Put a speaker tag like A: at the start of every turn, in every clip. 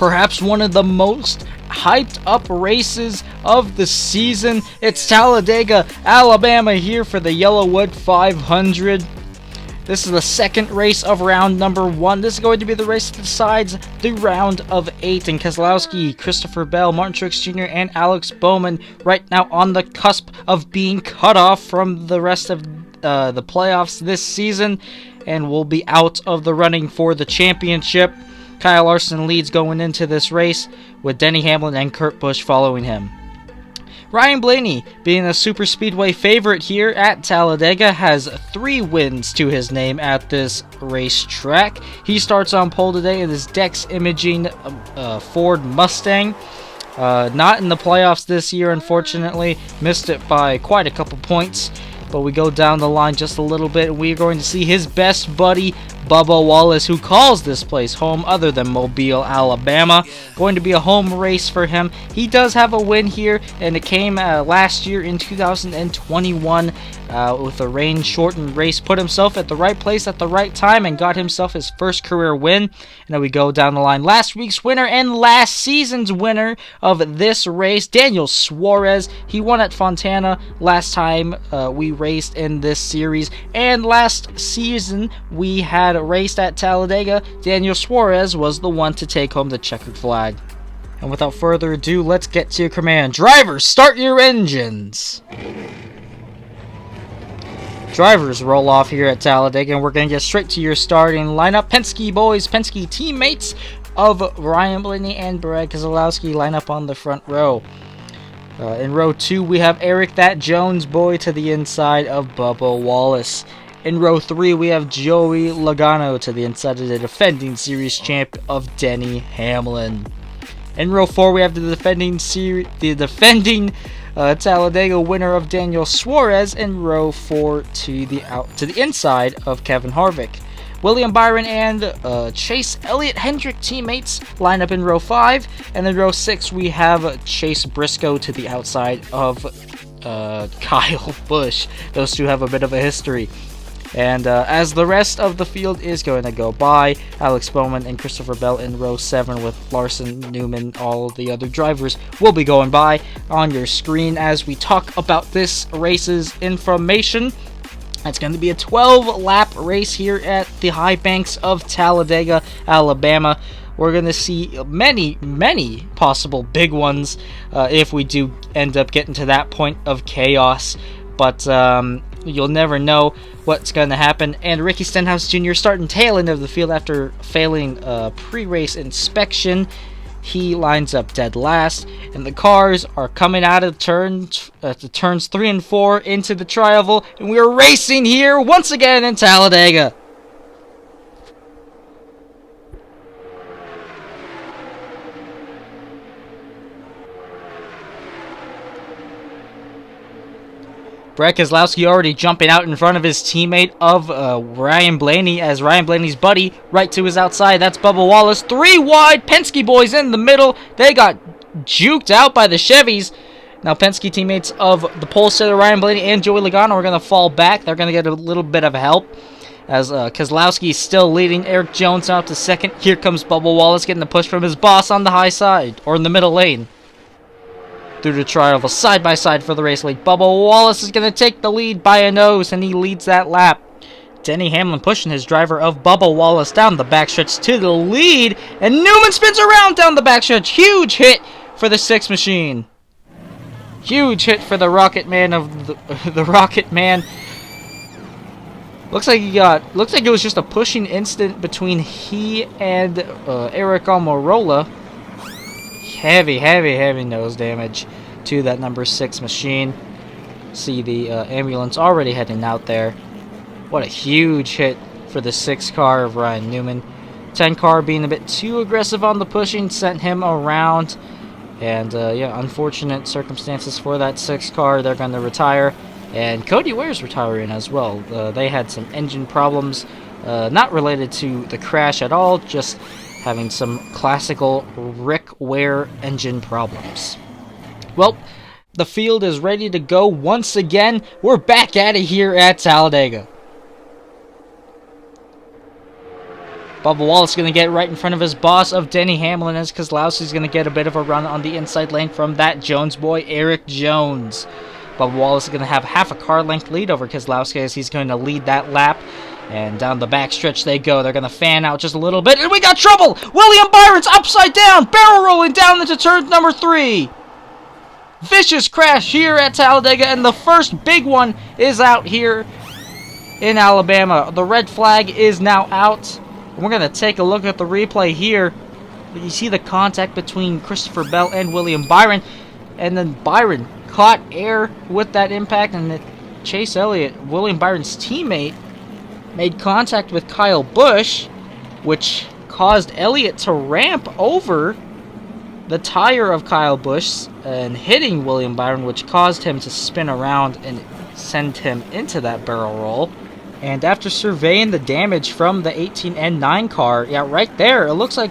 A: perhaps one of the most hyped up races of the season. It's Talladega, Alabama here for the YellaWood 500. This is the second race of round number 1. This is going to be the race that decides the round of 8. And Keselowski, Christopher Bell, Martin Truex Jr., and Alex Bowman right now on the cusp of being cut off from the rest of the playoffs this season and will be out of the running for the championship. Kyle Larson leads going into this race with Denny Hamlin and Kurt Busch following him. Ryan Blaney, being a super speedway favorite here at Talladega, has 3 wins to his name at this racetrack. He starts on pole today in his Dex Imaging Ford Mustang. Not in the playoffs this year, unfortunately. Missed it by quite a couple points. But we go down the line just a little bit, and we're going to see his best buddy, Bubba Wallace, who calls this place home other than Mobile, Alabama. Going to be a home race for him. He does have a win here, and it came last year in 2021 with a rain-shortened race. Put himself at the right place at the right time and got himself his first career win. And then we go down the line. Last week's winner and last season's winner of this race, Daniel Suarez. He won at Fontana last time we raced in this series. And last season we had raced at Talladega. Daniel Suarez was the one to take home the checkered flag. And without further ado, let's get to your command. Drivers, start your engines! Drivers roll off here at Talladega, and we're going to get straight to your starting lineup. Penske boys, Penske teammates of Ryan Blaney and Brad Keselowski line up on the front row. In row 2, we have Eric That Jones boy to the inside of Bubba Wallace. In row 3, we have Joey Logano to the inside of the defending series champ of Denny Hamlin. In row 4, we have the defending Talladega winner of Daniel Suarez. In row 4 to the inside of Kevin Harvick. William Byron and Chase Elliott Hendrick teammates line up in row 5. And in row 6, we have Chase Briscoe to the outside of Kyle Busch. Those two have a bit of a history. And as the rest of the field is going to go by, Alex Bowman and Christopher Bell in row 7 with Larson, Newman, all the other drivers will be going by on your screen as we talk about this race's information. It's going to be a 12-lap race here at the high banks of Talladega, Alabama. We're going to see many, many possible big ones if we do end up getting to that point of chaos. But you'll never know what's going to happen. And Ricky Stenhouse Jr. starting tail end of the field after failing pre-race inspection. He lines up dead last, and the cars are coming out of turns 3 and 4 into the tri-oval, and we are racing here once again in Talladega. Brad Keselowski already jumping out in front of his teammate of Ryan Blaney as Ryan Blaney's buddy right to his outside. That's Bubba Wallace. 3 wide. Penske boys in the middle. They got juked out by the Chevys. Now Penske teammates of the pole sitter Ryan Blaney and Joey Logano are going to fall back. They're going to get a little bit of help as Keselowski is still leading. Eric Jones out to second. Here comes Bubba Wallace getting the push from his boss on the high side or in the middle lane. Through the tri-oval, side-by-side for the race lead. Bubba Wallace is going to take the lead by a nose, and he leads that lap. Denny Hamlin pushing his driver of Bubba Wallace down the backstretch to the lead, and Newman spins around down the backstretch. Huge hit for the 6 machine. Huge hit for the Rocket Man of the Rocket Man. Looks like it was just a pushing incident between he and Eric Almirola. Heavy nose damage to that number 6 machine. See the ambulance already heading out there. What a huge hit for the 6 car of Ryan Newman. 10 car being a bit too aggressive on the pushing, sent him around. And yeah, unfortunate circumstances for that 6 car. They're going to retire. And Cody Ware's retiring as well. They had some engine problems, not related to the crash at all, just having some classical Rick Ware engine problems. Well, the field is ready to go once again. We're back at it here at Talladega. Bubba Wallace is going to get right in front of his boss of Denny Hamlin as Keselowski's going to get a bit of a run on the inside lane from that Jones boy, Eric Jones. Bubba Wallace is going to have half a car length lead over Keselowski as he's going to lead that lap. And down the backstretch they go. They're going to fan out just a little bit. And we got trouble! William Byron's upside down, barrel rolling down into turn number 3. Vicious crash here at Talladega, and the first big one is out here in Alabama. The red flag is now out. We're going to take a look at the replay here. You see the contact between Christopher Bell and William Byron. And then Byron caught air with that impact. And Chase Elliott, William Byron's teammate, made contact with Kyle Busch, which caused Elliott to ramp over the tire of Kyle Busch and hitting William Byron, which caused him to spin around and send him into that barrel roll. And after surveying the damage from the 18 and 9 car, yeah, right there, it looks like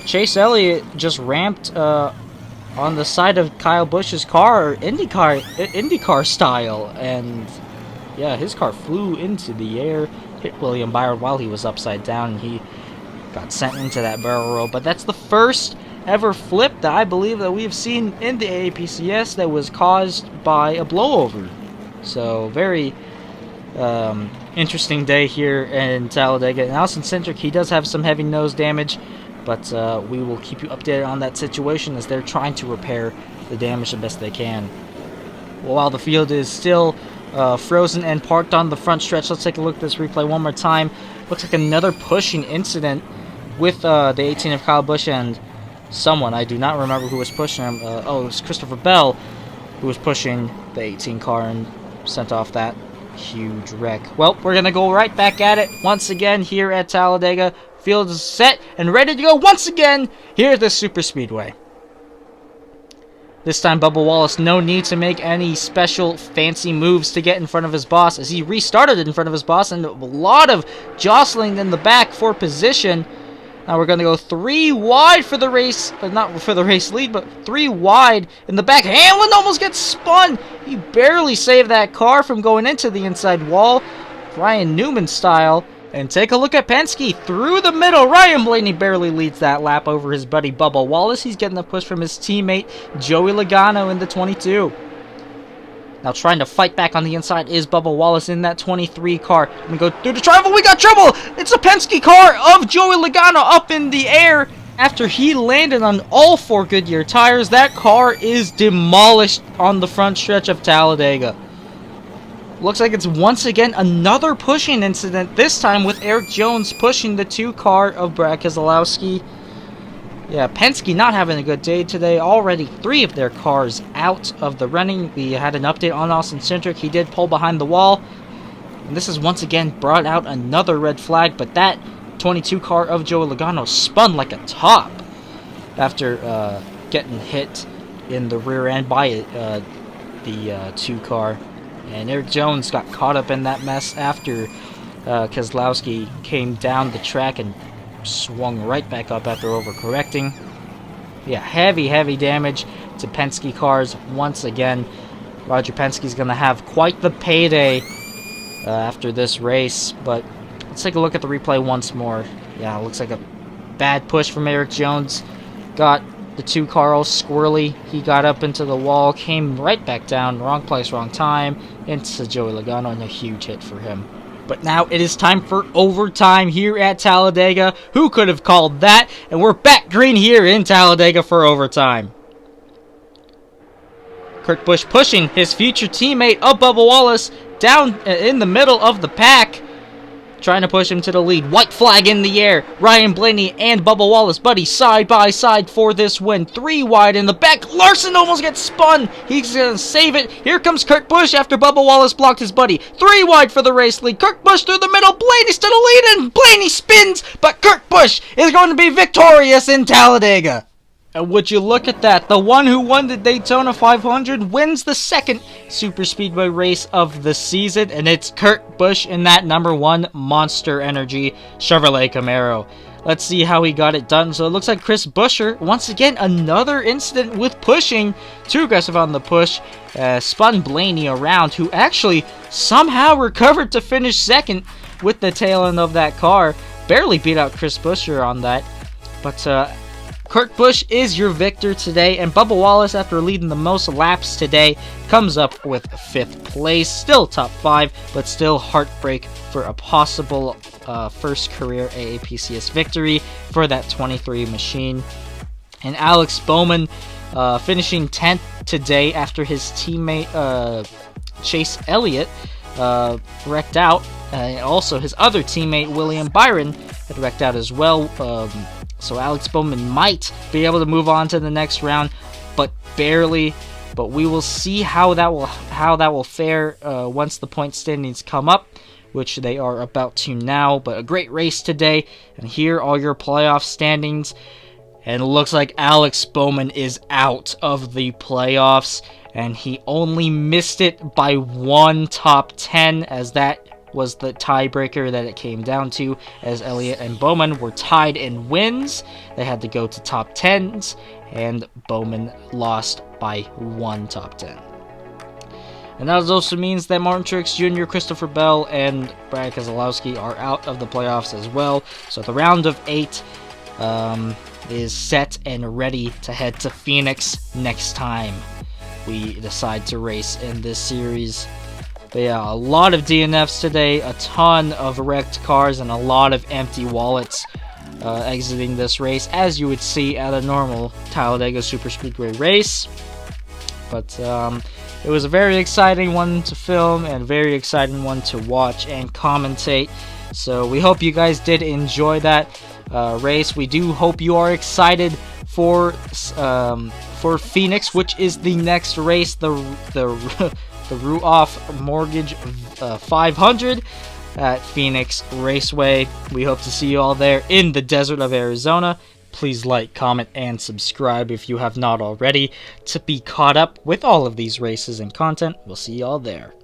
A: Chase Elliott just ramped on the side of Kyle Busch's car, IndyCar style, and yeah, his car flew into the air, hit William Byron while he was upside down, and he got sent into that barrel roll. But that's the first ever flip that I believe that we've seen in the AAPCS that was caused by a blowover. So very interesting day here in Talladega. And Austin Cindric, he does have some heavy nose damage, but we will keep you updated on that situation as they're trying to repair the damage the best they can. While the field is still frozen and parked on the front stretch, let's take a look at this replay one more time. Looks like another pushing incident with the 18 of Kyle Busch and someone. I do not remember who was pushing him. It was Christopher Bell who was pushing the 18 car and sent off that huge wreck. Well, we're going to go right back at it once again here at Talladega. Field is set and ready to go once again here at the Super Speedway. This time, Bubba Wallace, no need to make any special fancy moves to get in front of his boss as he restarted in front of his boss, and a lot of jostling in the back for position. Now we're going to go 3 wide for the race, but not for the race lead, but 3 wide in the back. Hamlin almost gets spun. He barely saved that car from going into the inside wall, Ryan Newman style. And take a look at Penske through the middle. Ryan Blaney barely leads that lap over his buddy Bubba Wallace. He's getting the push from his teammate Joey Logano in the 22. Now trying to fight back on the inside is Bubba Wallace in that 23 car. We go through the travel. We got trouble. It's a Penske car of Joey Logano up in the air. After he landed on all 4 Goodyear tires, that car is demolished on the front stretch of Talladega. Looks like it's once again another pushing incident, this time with Eric Jones pushing the 2 car of Brad Keselowski. Yeah, Penske not having a good day today. Already 3 of their cars out of the running. We had an update on Austin Cindric. He did pull behind the wall. And this has once again brought out another red flag, but that 22 car of Joey Logano spun like a top after getting hit in the rear end by the 2 car. And Eric Jones got caught up in that mess after Keselowski came down the track and swung right back up after overcorrecting. Yeah, heavy damage to Penske cars once again. Roger Penske's going to have quite the payday after this race. But let's take a look at the replay once more. Yeah, it looks like a bad push from Eric Jones. Got the 2 car all squirrely. He got up into the wall, came right back down, wrong place, wrong time, into Joey Logano, and a huge hit for him. But now it is time for overtime here at Talladega. Who could have called that? And we're back green here in Talladega for overtime. Kurt Busch pushing his future teammate of Bubba Wallace down in the middle of the pack, trying to push him to the lead. White flag in the air. Ryan Blaney and Bubba Wallace, buddy, side by side for this win. 3 wide in the back. Larson almost gets spun. He's going to save it. Here comes Kurt Busch after Bubba Wallace blocked his buddy. 3 wide for the race lead. Kurt Busch through the middle. Blaney's to the lead, and Blaney spins, but Kurt Busch is going to be victorious in Talladega. And would you look at that, the one who won the Daytona 500 wins the 2nd Super Speedway race of the season, and it's Kurt Busch in that #1 Monster Energy Chevrolet Camaro. Let's see how he got it done. So it looks like Chris Buescher, once again, another incident with pushing, too aggressive on the push, spun Blaney around, who actually somehow recovered to finish 2nd with the tail end of that car. barely beat out Chris Buescher on that. But Kurt Busch is your victor today, and Bubba Wallace, after leading the most laps today, comes up with 5th place. Still top 5, but still heartbreak for a possible first career AAPCS victory for that 23 machine. And Alex Bowman finishing 10th today after his teammate Chase Elliott wrecked out. And also his other teammate William Byron had wrecked out as well. So Alex Bowman might be able to move on to the next round, but barely. But we will see how that will fare once the point standings come up, which they are about to now. But a great race today, and here are your playoff standings. And it looks like Alex Bowman is out of the playoffs, and he only missed it by 1 top 10, as that was the tiebreaker that it came down to, as Elliott and Bowman were tied in wins. They had to go to top 10s, and Bowman lost by 1 top 10. And that also means that Martin Truex Jr., Christopher Bell, and Brad Keselowski are out of the playoffs as well. So the round of 8 is set and ready to head to Phoenix next time we decide to race in this series. But yeah, a lot of DNFs today, a ton of wrecked cars, and a lot of empty wallets exiting this race, as you would see at a normal Talladega Superspeedway race. But it was a very exciting one to film and a very exciting one to watch and commentate. So we hope you guys did enjoy that race. We do hope you are excited for Phoenix, which is the next race, the Ruoff Mortgage 500 at Phoenix Raceway. We hope to see you all there in the desert of Arizona. Please like, comment, and subscribe if you have not already to be caught up with all of these races and content. We'll see you all there.